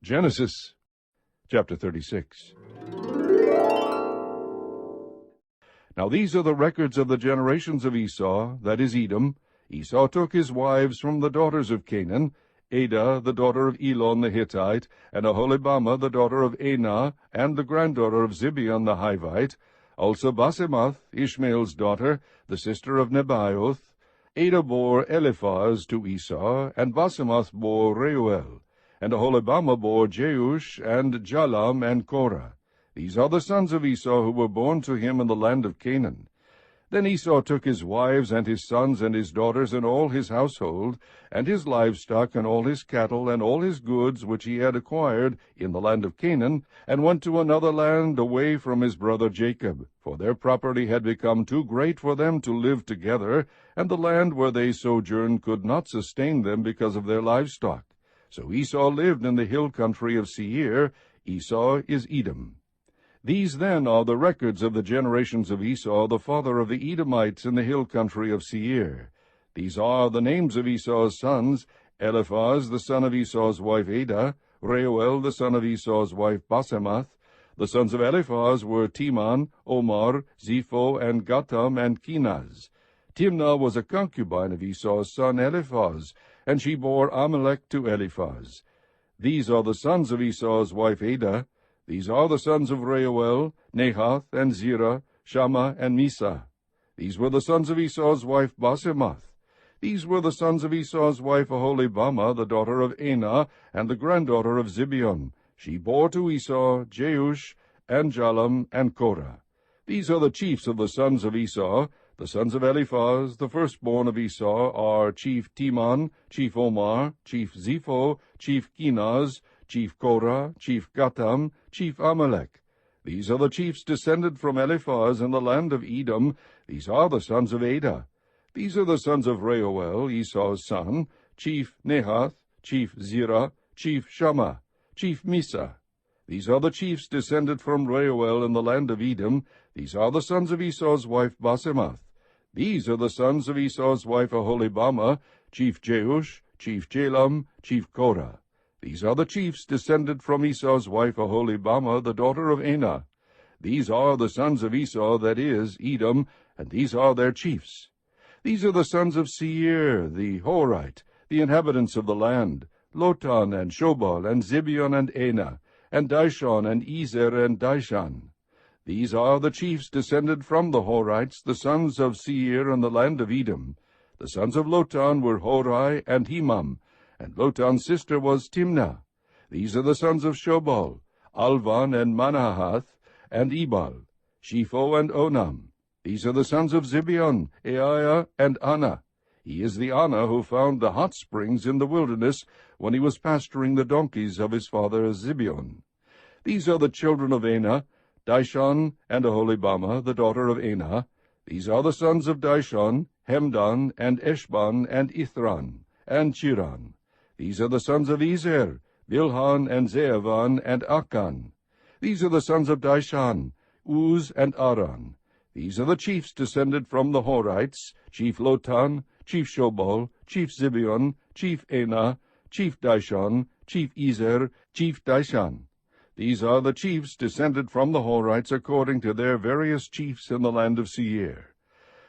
Genesis chapter 36. Now these are the records of the generations of Esau, that is Edom. Esau took his wives from the daughters of Canaan, Adah the daughter of Elon the Hittite, and Aholibamah the daughter of Anah, and the granddaughter of Zibeon the Hivite, also Basemath, Ishmael's daughter, the sister of Nebaioth. Adah bore Eliphaz to Esau, and Basemath bore Reuel, and Aholibamah bore Jeush, and Jalam, and Korah. These are the sons of Esau who were born to him in the land of Canaan. Then Esau took his wives, and his sons, and his daughters, and all his household, and his livestock, and all his cattle, and all his goods which he had acquired in the land of Canaan, and went to another land away from his brother Jacob, for their property had become too great for them to live together, and the land where they sojourned could not sustain them because of their livestock. So Esau lived in the hill country of Seir. Esau is Edom. These then are the records of the generations of Esau, the father of the Edomites in the hill country of Seir. These are the names of Esau's sons: Eliphaz the son of Esau's wife Adah, Reuel the son of Esau's wife Basemath. The sons of Eliphaz were Teman, Omar, Zepho, and Gatam, and Kenaz. Timnah was a concubine of Esau's son Eliphaz, and she bore Amalek to Eliphaz. These are the sons of Esau's wife Adah. These are the sons of Reuel, Nahath, and Zerah, Shammah, and Misa. These were the sons of Esau's wife Basemath. These were the sons of Esau's wife Aholibamah, the daughter of Anah, and the granddaughter of Zibeon. She bore to Esau Jeush, and Jalam, and Korah. These are the chiefs of the sons of Esau. The sons of Eliphaz, the firstborn of Esau, are Chief Teman, Chief Omar, Chief Zepho, Chief Kenaz, Chief Korah, Chief Gatam, Chief Amalek. These are the chiefs descended from Eliphaz in the land of Edom. These are the sons of Adah. These are the sons of Reuel, Esau's son: Chief Nahath, Chief Zerah, Chief Shammah, Chief Misa. These are the chiefs descended from Reuel in the land of Edom. These are the sons of Esau's wife Basemath. These are the sons of Esau's wife Aholibamah: Chief Jeush, Chief Jalam, Chief Korah. These are the chiefs descended from Esau's wife Aholibamah, the daughter of Anah. These are the sons of Esau, that is, Edom, and these are their chiefs. These are the sons of Seir, the Horite, the inhabitants of the land: Lotan, and Shobal, and Zibeon, and Anah, and Dishon, and Ezer, and Dishan. These are the chiefs descended from the Horites, the sons of Seir in the land of Edom. The sons of Lotan were Hori and Hemam, and Lotan's sister was Timnah. These are the sons of Shobal: Alvan, and Manahath, and Ebal, Shepho, and Onam. These are the sons of Zibeon: Aiah, and Anah. He is the Anah who found the hot springs in the wilderness when he was pasturing the donkeys of his father Zibeon. These are the children of Anah: Dishon, and Aholibamah, the daughter of Anah. These are the sons of Dishon: Hemdan, and Eshban, and Ithran, and Chiran. These are the sons of Ezer: Bilhan, and Zeavan, and Akan. These are the sons of Dishan: Uz, and Aran. These are the chiefs descended from the Horites: Chief Lotan, Chief Shobal, Chief Zibeon, Chief Anah, Chief Dishon, Chief Ezer, Chief Dishan. These are the chiefs descended from the Horites according to their various chiefs in the land of Seir.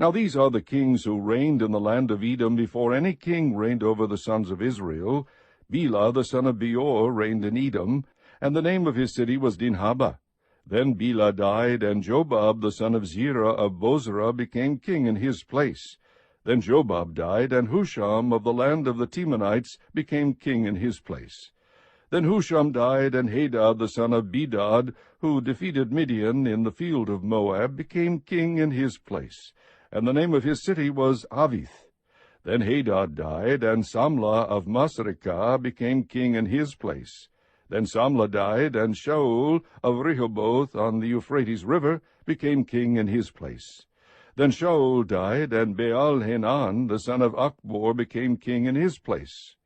Now these are the kings who reigned in the land of Edom before any king reigned over the sons of Israel. Bela the son of Beor reigned in Edom, and the name of his city was Dinhabah. Then Bela died, and Jobab the son of Zerah of Bozrah became king in his place. Then Jobab died, and Husham of the land of the Temanites became king in his place. Then Husham died, and Hadad the son of Bedad, who defeated Midian in the field of Moab, became king in his place, and the name of his city was Avith. Then Hadad died, and Samlah of Masrekah became king in his place. Then Samlah died, and Shaul of Rehoboth on the Euphrates River became king in his place. Then Shaul died, and Baal-Hanan the son of Achbor became king in his place.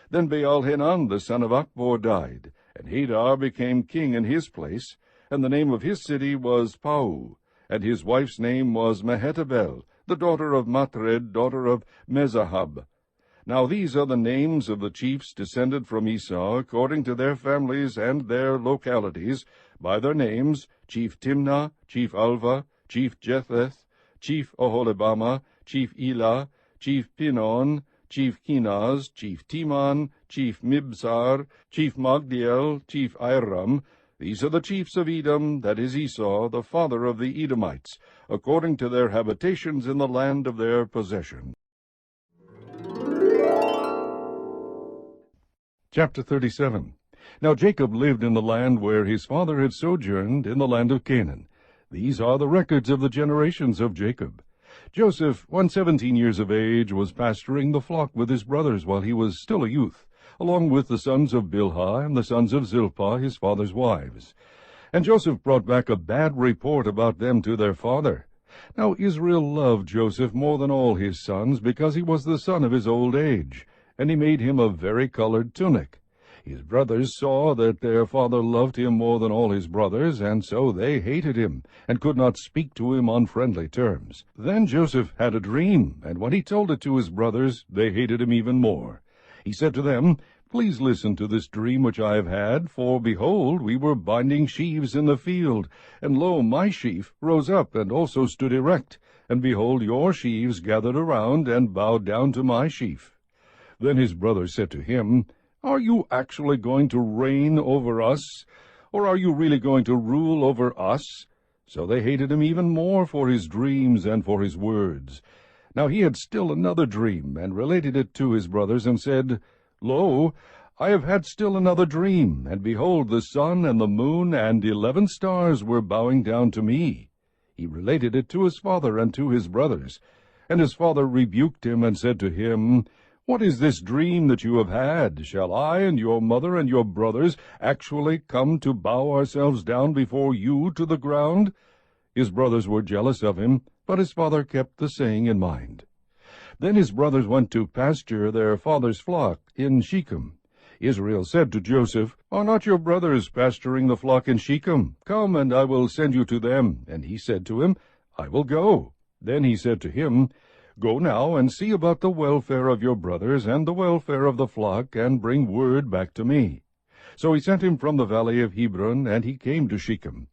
Then Baal-Hanan the son of Achbor died, and Hadar became king in his place, and the name of his city was Pau, and his wife's name was Mehetabel, the daughter of Matred, daughter of Mezahab. Now these are the names of the chiefs descended from Esau, according to their families and their localities, by their names: Chief Timnah, Chief Alva, Chief Jetheth, Chief Oholibamah, Chief Elah, Chief Pinon, Chief Kenaz, Chief Teman, Chief Mibzar, Chief Magdiel, Chief Iram. These are the chiefs of Edom, that is Esau, the father of the Edomites, according to their habitations in the land of their possession. Chapter 37. Now Jacob lived in the land where his father had sojourned, in the land of Canaan. These are the records of the generations of Jacob. Joseph, when 17 years of age, was pasturing the flock with his brothers while he was still a youth, along with the sons of Bilhah and the sons of Zilpah, his father's wives. And Joseph brought back a bad report about them to their father. Now Israel loved Joseph more than all his sons, because he was the son of his old age, and he made him a vari-colored tunic. His brothers saw that their father loved him more than all his brothers, and so they hated him, and could not speak to him on friendly terms. Then Joseph had a dream, and when he told it to his brothers, they hated him even more. He said to them, "Please listen to this dream which I have had, for, behold, we were binding sheaves in the field, and lo, my sheaf rose up and also stood erect, and behold, your sheaves gathered around and bowed down to my sheaf." Then his brothers said to him, "Are you actually going to reign over us, or are you really going to rule over us?" So they hated him even more for his dreams and for his words. Now he had still another dream, and related it to his brothers, and said, "Lo, I have had still another dream, and behold, the sun and the moon and 11 stars were bowing down to me." He related it to his father and to his brothers. And his father rebuked him and said to him, "What is this dream that you have had? Shall I and your mother and your brothers actually come to bow ourselves down before you to the ground?" His brothers were jealous of him, but his father kept the saying in mind. Then his brothers went to pasture their father's flock in Shechem. Israel said to Joseph, "Are not your brothers pasturing the flock in Shechem? Come, and I will send you to them." And he said to him, "I will go." Then he said to him, "Go now and see about the welfare of your brothers and the welfare of the flock, and bring word back to me." So he sent him from the valley of Hebron, and he came to Shechem.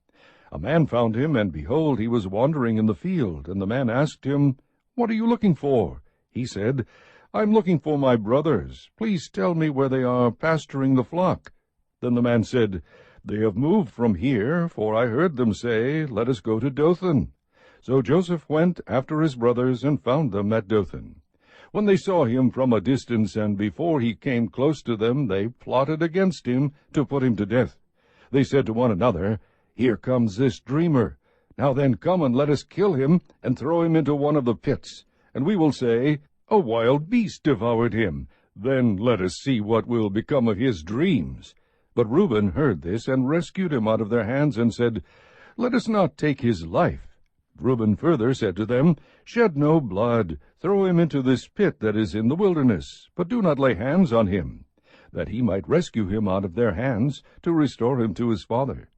A man found him, and behold, he was wandering in the field. And the man asked him, "What are you looking for?" He said, "I am looking for my brothers. Please tell me where they are pasturing the flock." Then the man said, "They have moved from here, for I heard them say, 'Let us go to Dothan.'" So Joseph went after his brothers and found them at Dothan. When they saw him from a distance, and before he came close to them, they plotted against him to put him to death. They said to one another, "Here comes this dreamer. Now then, come and let us kill him and throw him into one of the pits. And we will say, 'A wild beast devoured him.' Then let us see what will become of his dreams." But Reuben heard this and rescued him out of their hands and said, "Let us not take his life." Reuben further said to them, "Shed no blood. Throw him into this pit that is in the wilderness, but do not lay hands on him," that he might rescue him out of their hands, to restore him to his father.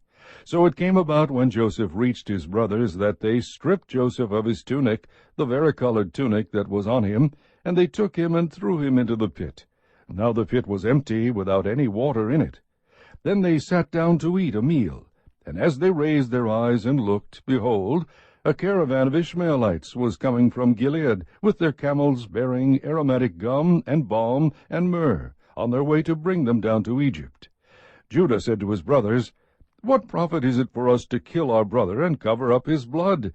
So it came about, when Joseph reached his brothers, that they stripped Joseph of his tunic, the vari-colored tunic that was on him, and they took him and threw him into the pit. Now the pit was empty, without any water in it. Then they sat down to eat a meal, and as they raised their eyes and looked, behold, a caravan of Ishmaelites was coming from Gilead, with their camels bearing aromatic gum and balm and myrrh, on their way to bring them down to Egypt. Judah said to his brothers, "What profit is it for us to kill our brother and cover up his blood?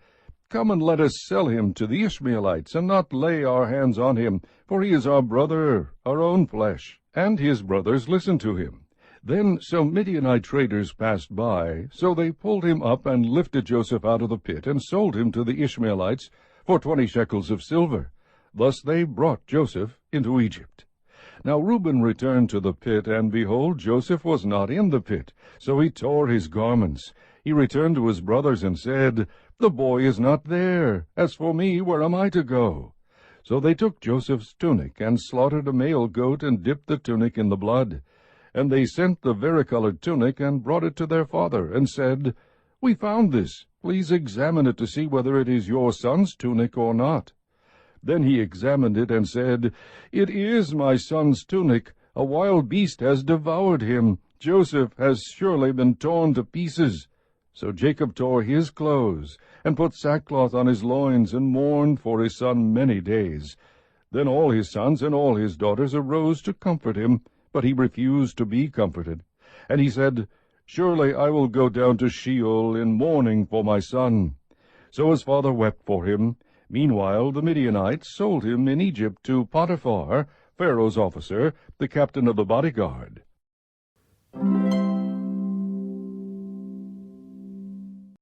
Come and let us sell him to the Ishmaelites, and not lay our hands on him, for he is our brother, our own flesh." And his brothers listened to him. Then some Midianite traders passed by, so they pulled him up and lifted Joseph out of the pit, and sold him to the Ishmaelites for 20 shekels of silver. Thus they brought Joseph into Egypt. Now Reuben returned to the pit, and behold, Joseph was not in the pit. So he tore his garments. He returned to his brothers and said, "The boy is not there. As for me, where am I to go?" So they took Joseph's tunic, and slaughtered a male goat, and dipped the tunic in the blood. And they sent the vari-colored tunic, and brought it to their father, and said, "We found this. Please examine it to see whether it is your son's tunic or not." Then he examined it and said, "It is my son's tunic. A wild beast has devoured him. Joseph has surely been torn to pieces." So Jacob tore his clothes, and put sackcloth on his loins, and mourned for his son many days. Then all his sons and all his daughters arose to comfort him, but he refused to be comforted. And he said, "Surely I will go down to Sheol in mourning for my son." So his father wept for him. Meanwhile the Midianites sold him in Egypt to Potiphar, Pharaoh's officer, the captain of the bodyguard.